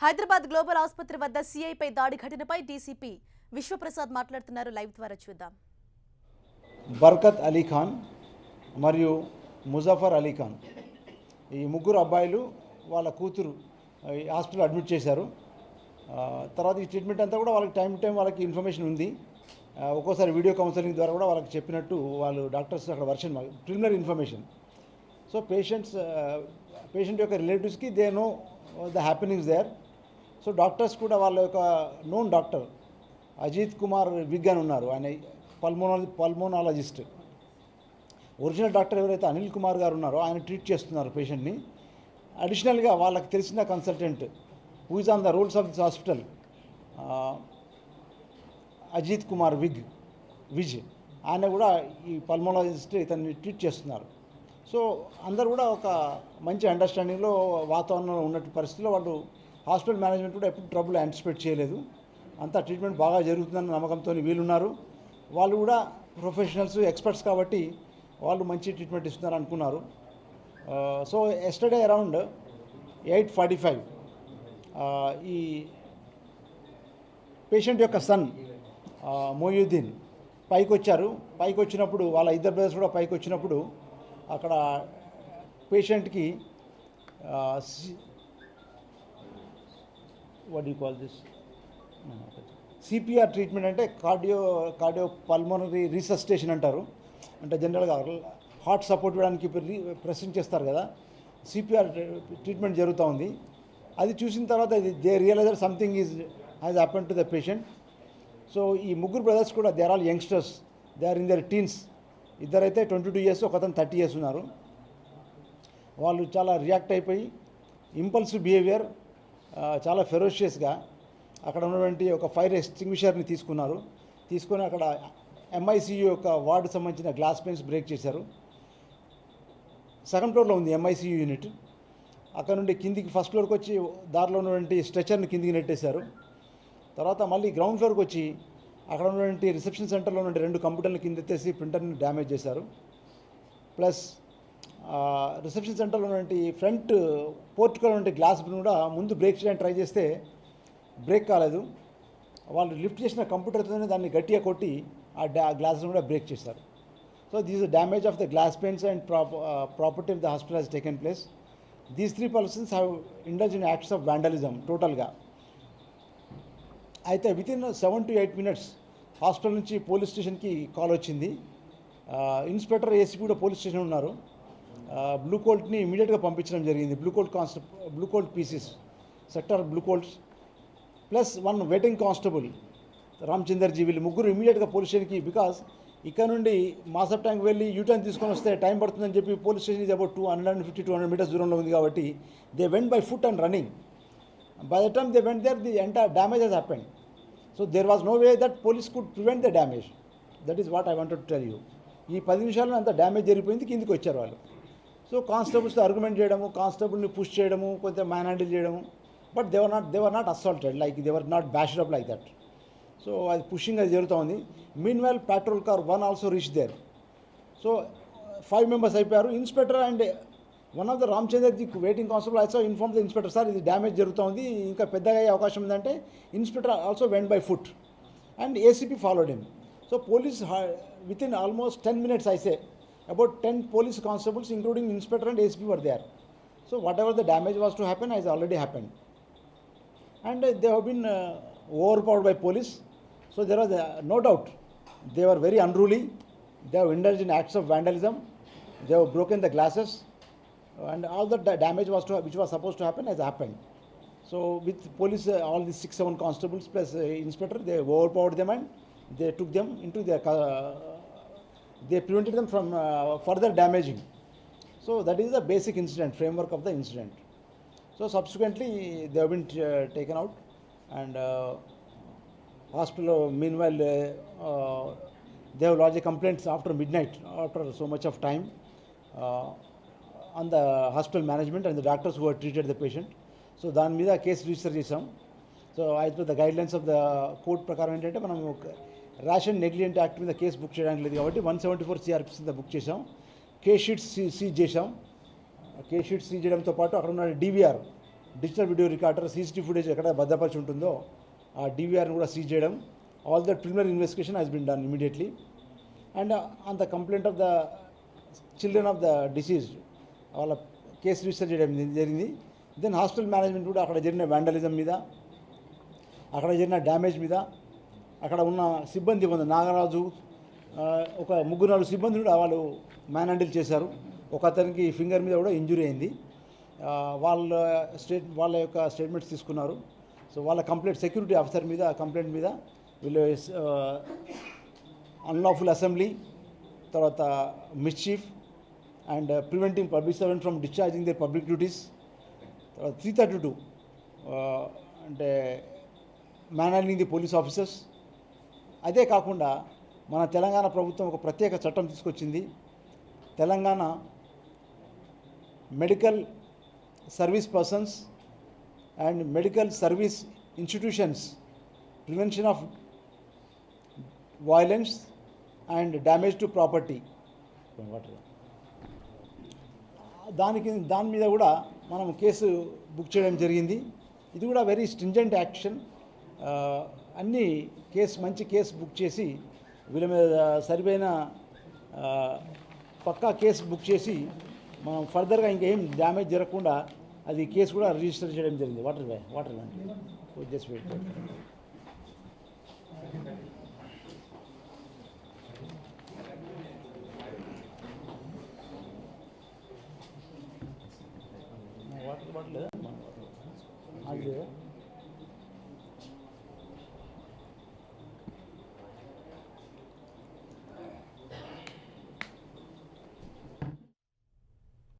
Hyderabad global ఆసుపత్రి వద్ద సీఐపై దాడి ఘటనపై డీసీపీ విశ్వప్రసాద్ మాట్లాడుతున్నారు. లైవ్ ద్వారా చూద్దాం. బర్కత్ అలీ ఖాన్ మరియు ముజఫర్ అలీ ఖాన్ ఈ ముగ్గురు అబ్బాయిలు వాళ్ళ కూతురు ఈ హాస్పిటల్ అడ్మిట్ చేశారు. తర్వాత ఈ ట్రీట్మెంట్ అంతా కూడా వాళ్ళకి టైం వాళ్ళకి ఇన్ఫర్మేషన్ ఉంది. ఒక్కోసారి వీడియో కౌన్సిలింగ్ ద్వారా కూడా వాళ్ళకి చెప్పినట్టు వాళ్ళు డాక్టర్స్ అక్కడ version preliminary information. So patient యొక్క రిలేటివ్స్కి they know the happenings there. So doctors కూడా వాళ్ళ యొక్క నోన్ డాక్టర్ అజిత్ కుమార్ విగ్ అని ఉన్నారు. ఆయన పల్మోనాలజిస్ట్. ఒరిజినల్ డాక్టర్ ఎవరైతే అనిల్ కుమార్ గారు ఉన్నారో ఆయన ట్రీట్ చేస్తున్నారు పేషెంట్ని. అడిషనల్గా వాళ్ళకి తెలిసిన consultant who is on the rolls of this hospital Ajit Kumar was ఆయన కూడా ఈ పల్మోనాలజిస్ట్ ఇతన్ని ట్రీట్ చేస్తున్నారు. సో అందరు కూడా ఒక మంచి అండర్స్టాండింగ్లో వాతావరణంలో ఉన్నట్టు పరిస్థితిలో వాళ్ళు హాస్పిటల్ మేనేజ్మెంట్ కూడా ఎప్పుడు ట్రబుల్ యాంటిసిపేట్ చేయలేదు. అంతా ట్రీట్మెంట్ బాగా జరుగుతుందన్న నమ్మకంతో వీళ్ళున్నారు. వాళ్ళు కూడా ప్రొఫెషనల్స్ ఎక్స్పర్ట్స్ కాబట్టి వాళ్ళు మంచి ట్రీట్మెంట్ ఇస్తున్నారు అనుకున్నారు. సో ఎస్టర్డే అరౌండ్ 8:45 ఈ పేషెంట్ యొక్క సన్ మొయ్యుద్దీన్ పైకి వచ్చినప్పుడు వాళ్ళ ఇద్దరు బ్రదర్స్ కూడా పైకి వచ్చినప్పుడు అక్కడ పేషెంట్కి what you call this CPR treatment అంటే కార్డియో పల్మోనరీ రీసస్టేషన్ అంటారు. అంటే జనరల్గా హార్ట్ సపోర్ట్ ఇవ్వడానికి ప్రెసింగ్ చేస్తారు కదా, సిపిఆర్ ట్రీట్మెంట్ జరుగుతూ ఉంది. అది చూసిన తర్వాత they realised something has happen to the patient. So ఈ ముగ్గురు బ్రదర్స్ కూడా they are all youngsters, they are in their teens. ఇద్దరైతే 22 years, ఒకతను 30 years ఉన్నారు. వాళ్ళు చాలా రియాక్ట్ అయిపోయి ఇంపల్సివ్ బిహేవియర్, చాలా ఫెరోషియస్గా అక్కడ ఉన్నటువంటి ఒక ఫైర్ ఎక్స్టింగ్విషర్ని తీసుకొని అక్కడ ఎంఐసియు యొక్క వార్డు సంబంధించిన గ్లాస్ పెన్స్ బ్రేక్ చేశారు. సెకండ్ ఫ్లోర్లో ఉంది ఎంఐసియు యూనిట్. అక్కడ నుండి కిందికి ఫస్ట్ ఫ్లోర్కి వచ్చి దారిలో ఉన్నటువంటి స్ట్రెచర్ని కిందికి నెట్టేశారు. తర్వాత మళ్ళీ గ్రౌండ్ ఫ్లోర్కి వచ్చి అక్కడ ఉన్నటువంటి రిసెప్షన్ సెంటర్లో ఉన్న 2 కంప్యూటర్లు కింద ఎత్తేసి ప్రింటర్ని డ్యామేజ్ చేశారు. ప్లస్ రిసెప్షన్ సెంటర్లో ఉన్నటువంటి ఫ్రంట్ పోర్టులో ఉన్నటువంటి గ్లాస్ కూడా ముందు బ్రేక్ చేయడానికి ట్రై చేస్తే బ్రేక్ కాలేదు. వాళ్ళు లిఫ్ట్ చేసిన కంప్యూటర్తోనే దాన్ని గట్టిగా కొట్టి ఆ గ్లాస్ని కూడా బ్రేక్ చేశారు. So this damage of the glass panes and property of the hospital has taken place. These 3 persons have indulged in acts of vandalism టోటల్గా. అయితే వితిన్ 7 to 8 minutes హాస్పిటల్ నుంచి పోలీస్ స్టేషన్కి కాల్ వచ్చింది. ఇన్స్పెక్టర్ ఏసీ కూడా police station ఉన్నారు. Blue కోల్ట్ని ఇమీడియట్గా పంపించడం జరిగింది. Blue colt pieces, sector blue colts plus 1 waiting constable Ramchanderji, వీళ్ళు ముగ్గురు ఇమీడియట్గా పోలీస్ స్టేషన్కి, బికాజ్ ఇక్కడ నుండి మాసప్ ట్యాంక్ వెళ్ళి యూటర్న్ తీసుకొని వస్తే టైం పడుతుందని చెప్పి పోలీస్ స్టేషన్ ఇది అబౌట్ 150-200 meters దూరంలో ఉంది కాబట్టి they went by foot and running. By the time they went there, the entire damage has happened. So there was no way that police could prevent the damage. That is what I wanted to tell you. ఈ 10 నిమిషాల్లో అంత damage జరిగిపోయింది, కిందికి వచ్చారు వాళ్ళు. So కానిస్టేబుల్స్తో argument చేయడము, కానిస్టేబుల్ని push చేయడము, కొంచెం మ్యాన్ హ్యాండిల్ చేయడము. But they were not assaulted, like they were not bashed up like that. So అది పుషింగ్ అది జరుగుతూ ఉంది. Meanwhile patrol car 1 also reach there. So 5 members అయిపోయారు. Inspector and one of the Ramachandraji waiting constable also inform the inspector, sir ఇది damage జరుగుతుంది, ఇంకా పెద్దగా అయ్యే అవకాశం ఉందంటే inspector also went by foot and ACP followed him. So police within almost 10 minutes I say about 10 police constables including inspector and ACP were there. So whatever the damage was to happen has already happened, and they have been overpowered by police. So there was no doubt they were very unruly. They have indulged in acts of vandalism. They have broken the glasses, and all the damage which was supposed to happen has happened. So with police, all the 6-7 constables plus inspector, they overpowered them and they took them into their they prevented them from further damaging. So that is the basic incident framework of the incident. So subsequently they have been taken out, and hospital meanwhile they have lodged complaints after midnight, after so much of time, on the hospital management and the doctors who had treated the patient. So దాని మీద case register చేసాం. So అయితే the guidelines of the court ప్రకారం ఏంటంటే మనం rash and negligent act మీద case book చేయడానికి లేదు కాబట్టి 174 CRPC మీద బుక్ చేసాం. కేస్ షీట్స్ సీజ్ చేసాం. కేస్ షీట్స్ సీజ్ చేయడంతో పాటు అక్కడ ఉన్న DVR digital video recorder CCTV footage ఎక్కడ భద్రపరిచి ఉంటుందో ఆ డీవీఆర్ని కూడా సీజ్ చేయడం. All that preliminary investigation has been done immediately. And on the complaint of the children of the diseased వాళ్ళ కేసు రిజిస్టర్ చేయడం జరిగింది. దెన్ హాస్టల్ మేనేజ్మెంట్ కూడా అక్కడ జరిగిన వ్యాండలిజం మీద, అక్కడ జరిగిన డ్యామేజ్ మీద, అక్కడ ఉన్న సిబ్బంది కొంత నాగరాజు ఒక 3-4 సిబ్బంది కూడా వాళ్ళు మ్యాన్ హ్యాండిల్ చేశారు. ఒక అతనికి ఫింగర్ మీద కూడా ఇంజురీ అయింది. వాళ్ళ యొక్క స్టేట్మెంట్స్ తీసుకున్నారు. సో వాళ్ళ కంప్లైంట్ సెక్యూరిటీ ఆఫీసర్ మీద కంప్లైంట్ మీద వీళ్ళు అన్లాఫుల్ అసెంబ్లీ, తర్వాత mischief and preventing public servant from discharging their public duties, తర్వాత 332 అంటే manhandling the police officers. అదే కాకుండా మన తెలంగాణ ప్రభుత్వం ఒక ప్రత్యేక చట్టం తీసుకొచ్చింది. Telangana medical service persons and medical service institutions prevention of violence and damage to property. దాని మీద కూడా మనం కేసు బుక్ చేయడం జరిగింది. ఇది కూడా వెరీ స్ట్రింజెంట్ యాక్షన్. అన్ని మంచి కేసు బుక్ చేసి వీళ్ళ మీద సరిపోయిన పక్కా కేసు బుక్ చేసి మనం ఫర్దర్గా ఇంకేం డ్యామేజ్ జరగకుండా అది కేసు కూడా రిజిస్టర్ చేయడం జరిగింది. Water just wait. Water bottle లేదా?